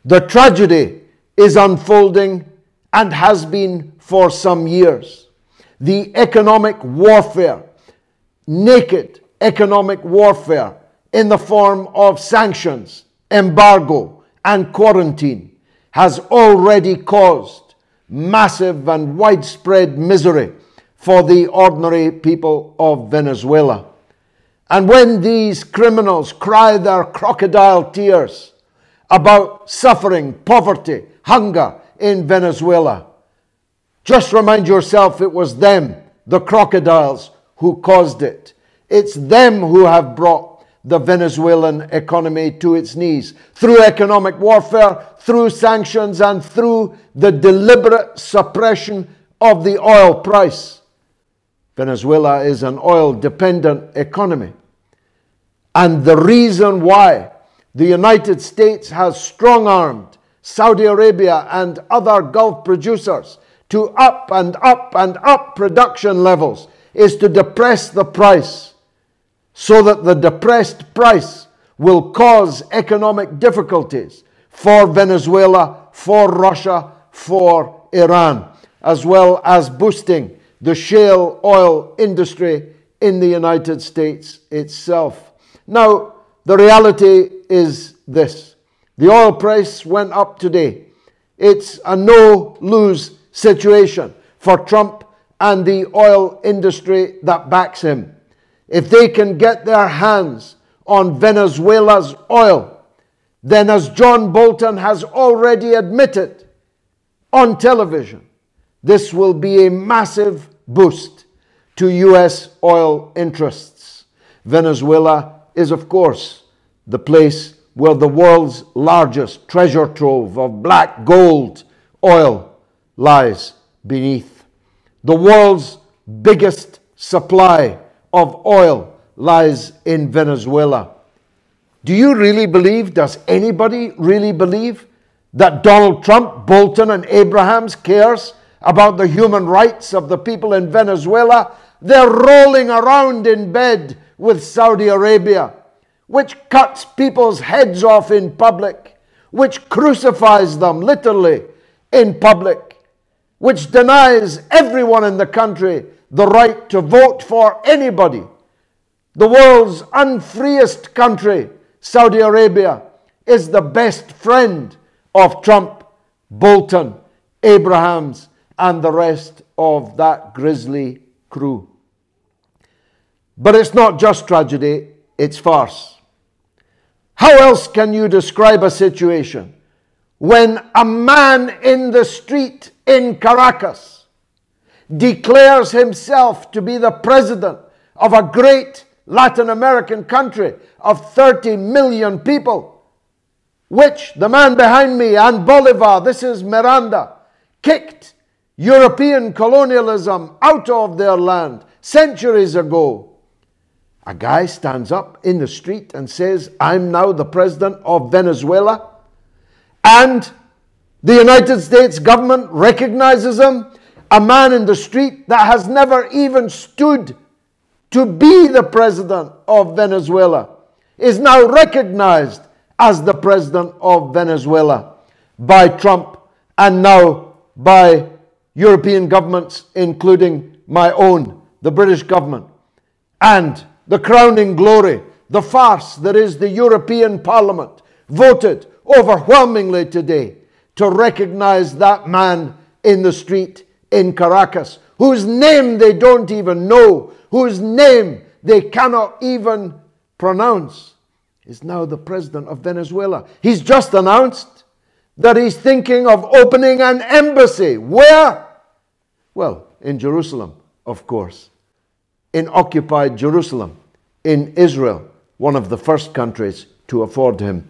The tragedy is unfolding and has been for some years. The economic warfare, naked economic warfare in the form of sanctions, embargo, and quarantine has already caused massive and widespread misery for the ordinary people of Venezuela. And when these criminals cry their crocodile tears about suffering, poverty, hunger in Venezuela, just remind yourself it was them, the crocodiles, who caused it. It's them who have brought the Venezuelan economy to its knees through economic warfare, through sanctions, and through the deliberate suppression of the oil price. Venezuela is an oil-dependent economy. And the reason why the United States has strong-armed Saudi Arabia and other Gulf producers to up and up and up production levels is to depress the price, so that the depressed price will cause economic difficulties for Venezuela, for Russia, for Iran, as well as boosting the shale oil industry in the United States itself. Now, the reality is this. The oil price went up today. It's a no-lose situation for Trump and the oil industry that backs him. If they can get their hands on Venezuela's oil, then, as John Bolton has already admitted on television, this will be a massive boost to U.S. oil interests. Venezuela is, of course, the place where the world's largest treasure trove of black gold oil lies beneath. The world's biggest supply of oil lies in Venezuela. Do you really believe, does anybody really believe, that Donald Trump, Bolton, and Abrahams cares about the human rights of the people in Venezuela? They're rolling around in bed with Saudi Arabia, which cuts people's heads off in public, which crucifies them literally in public, which denies everyone in the country the right to vote for anybody. The world's unfreest country, Saudi Arabia, is the best friend of Trump, Bolton, Abrahams, and the rest of that grisly crew. But it's not just tragedy, it's farce. How else can you describe a situation when a man in the street in Caracas declares himself to be the president of a great Latin American country of 30 million people, which the man behind me, and Bolivar, this is Miranda, kicked European colonialism out of their land centuries ago? A guy stands up in the street and says, I'm now the president of Venezuela, and the United States government recognizes him. A man in the street that has never even stood to be the president of Venezuela is now recognized as the president of Venezuela by Trump and now by European governments, including my own, the British government. And the crowning glory, the farce that is the European Parliament, voted overwhelmingly today to recognize that man in the street in Caracas, whose name they don't even know, whose name they cannot even pronounce, is now the president of Venezuela. He's just announced that he's thinking of opening an embassy. Where? Well, in Jerusalem, of course. In occupied Jerusalem, in Israel, one of the first countries to afford him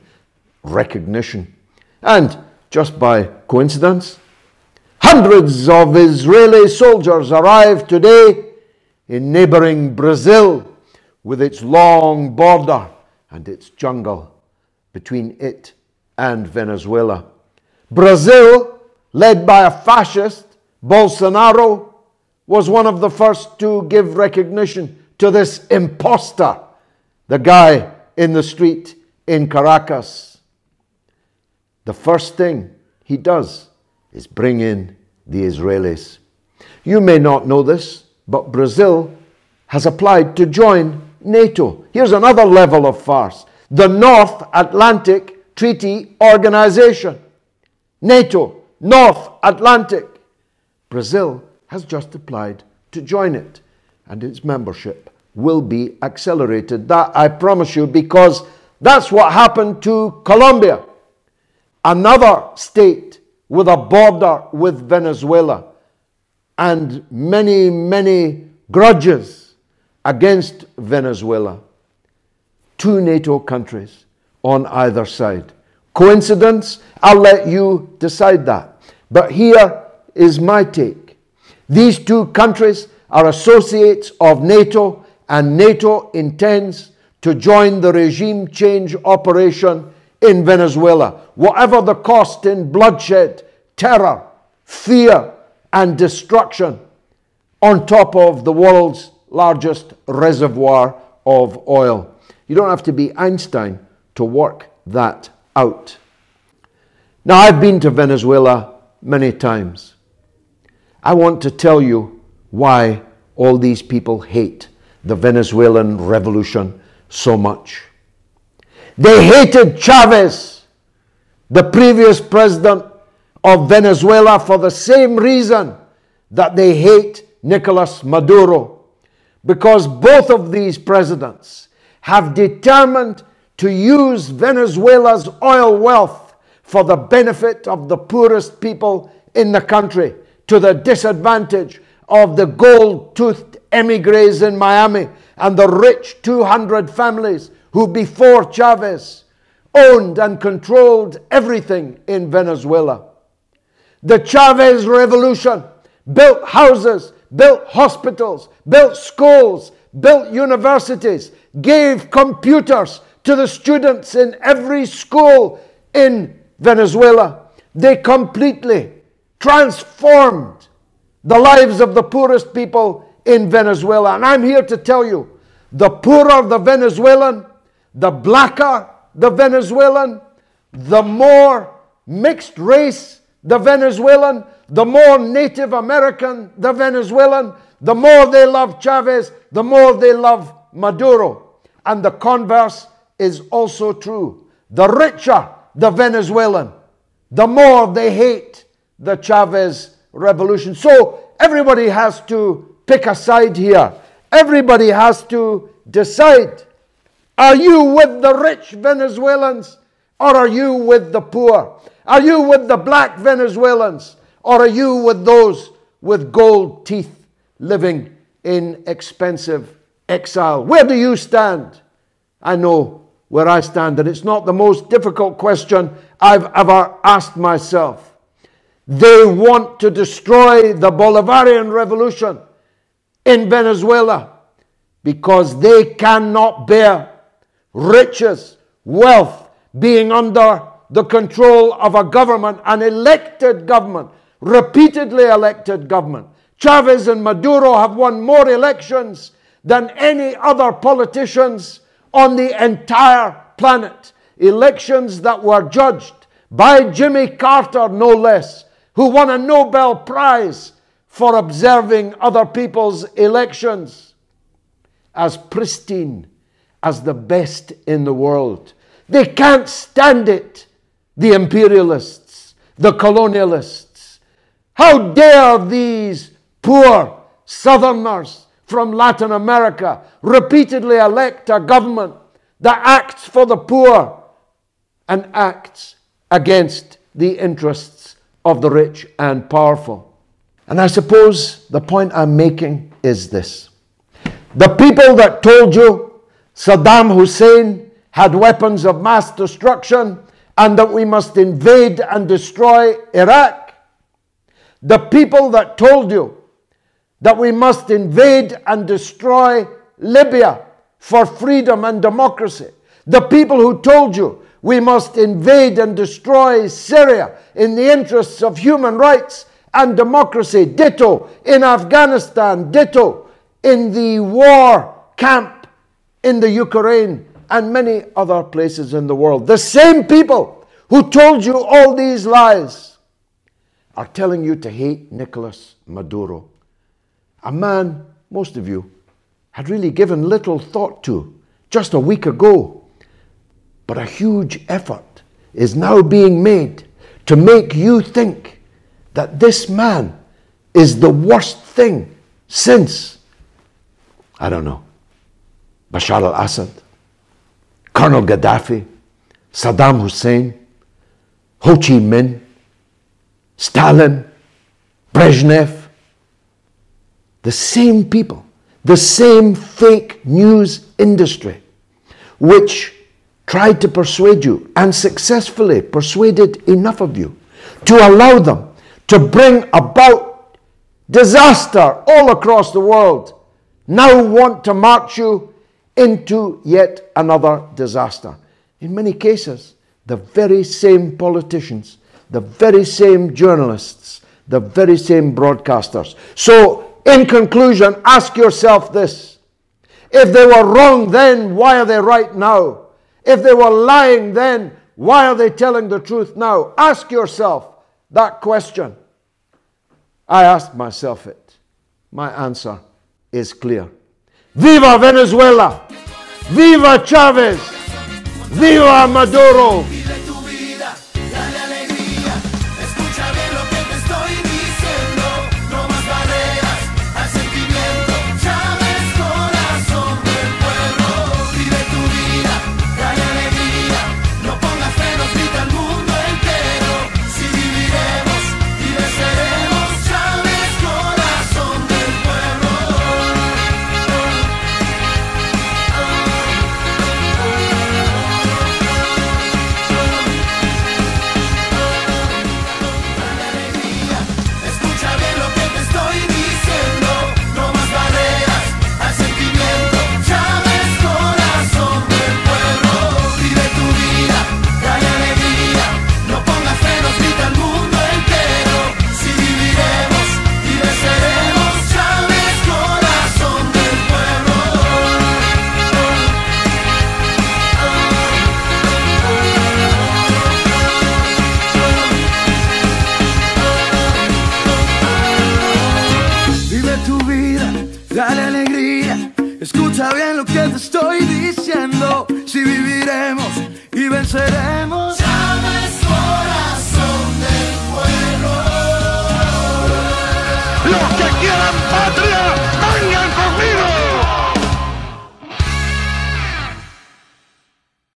recognition. And just by coincidence, hundreds of Israeli soldiers arrived today in neighboring Brazil with its long border and its jungle between it and Venezuela. Brazil, led by a fascist, Bolsonaro, was one of the first to give recognition to this imposter, the guy in the street in Caracas. the first thing he does is bring in the Israelis. You may not know this, but Brazil has applied to join NATO. Here's another level of farce. The North Atlantic Treaty Organization. NATO, North Atlantic. Brazil has just applied to join it, and its membership will be accelerated. That I promise you, because that's what happened to Colombia, another state with a border with Venezuela and many, many grudges against Venezuela. Two NATO countries on either side. Coincidence? I'll let you decide that. But here is my take. These two countries are associates of NATO, and NATO intends to join the regime change operation in Venezuela, whatever the cost in bloodshed, terror, fear, and destruction, on top of the world's largest reservoir of oil. You don't have to be Einstein to work that out. Now, I've been to Venezuela many times. I want to tell you why all these people hate the Venezuelan revolution so much. They hated Chavez, the previous president of Venezuela, for the same reason that they hate Nicolas Maduro, because both of these presidents have determined to use Venezuela's oil wealth for the benefit of the poorest people in the country, to the disadvantage of the gold-toothed emigres in Miami and the rich 200 families who before Chavez owned and controlled everything in Venezuela. The Chavez revolution built houses, built hospitals, built schools, built universities, gave computers to the students in every school in Venezuela. They completely transformed the lives of the poorest people in Venezuela. And I'm here to tell you, the poorer the Venezuelan, the blacker the Venezuelan, the more mixed race the Venezuelan, the more Native American the Venezuelan, the more they love Chavez, the more they love Maduro. And the converse is also true. The richer the Venezuelan, the more they hate the Chavez revolution. So everybody has to pick a side here. Everybody has to decide. Are you with the rich Venezuelans, or are you with the poor? Are you with the black Venezuelans, or are you with those with gold teeth living in expensive exile? Where do you stand? I know where I stand, and it's not the most difficult question I've ever asked myself. They want to destroy the Bolivarian revolution in Venezuela because they cannot bear riches, wealth, being under the control of a government, an elected government, repeatedly elected government. Chavez and Maduro have won more elections than any other politicians on the entire planet. Elections that were judged by Jimmy Carter, no less, who won a Nobel Prize for observing other people's elections, as pristine as the best in the world. They can't stand it, the imperialists, the colonialists. How dare these poor Southerners from Latin America repeatedly elect a government that acts for the poor and acts against the interests of the rich and powerful. And I suppose the point I'm making is this. The people that told you Saddam Hussein had weapons of mass destruction and that we must invade and destroy Iraq, the people that told you that we must invade and destroy Libya for freedom and democracy, the people who told you we must invade and destroy Syria in the interests of human rights and democracy, ditto in Afghanistan, ditto in the war camp in the Ukraine and many other places in the world. The same people who told you all these lies, are telling you to hate Nicolas Maduro, a man most of you had really given little thought to just a week ago. But a huge effort is now being made to make you think that this man is the worst thing since, I don't know, Bashar al-Assad, Colonel Gaddafi, Saddam Hussein, Ho Chi Minh, Stalin, Brezhnev. The same people, the same fake news industry which tried to persuade you and successfully persuaded enough of you to allow them to bring about disaster all across the world, now want to march you into yet another disaster. In many cases, the very same politicians, the very same journalists, the very same broadcasters. So, in conclusion, ask yourself this. If they were wrong then, why are they right now? If they were lying then, why are they telling the truth now? Ask yourself that question. I asked myself it. My answer is clear. Viva Venezuela! Viva Chavez! Viva Maduro! Dale alegría, escucha bien lo que te estoy diciendo. Si viviremos y venceremos.